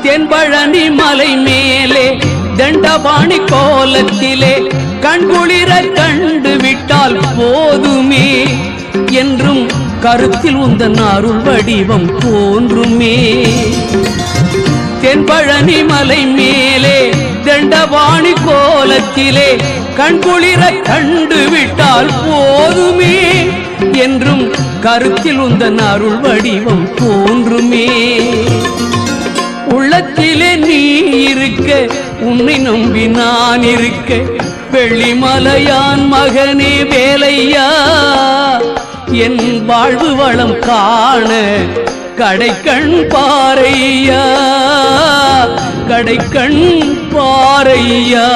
தென்பழனி மலை மேலே தண்டபாணி கோலத்திலே கண்குளிர கண்டு விட்டால் போதுமே என்றும் கருத்தில் உந்தன் அருள் வடிவம் தோன்றுமே. தென்பழனி மலை மேலே தண்டபாணி கோலத்திலே கண்குளிர கண்டு விட்டால் போதுமே என்றும் கருத்தில் உந்தன் அருள் வடிவம் தோன்றுமே. உள்ளத்திலே நீ இருக்க உன்னை நம்பி நான் இருக்க வெள்ளிமலையான் மகனே வேலையா என் வாழ்வு வளம் காண கடைக்கண் பாரையா கடைக்கண் பாரையா.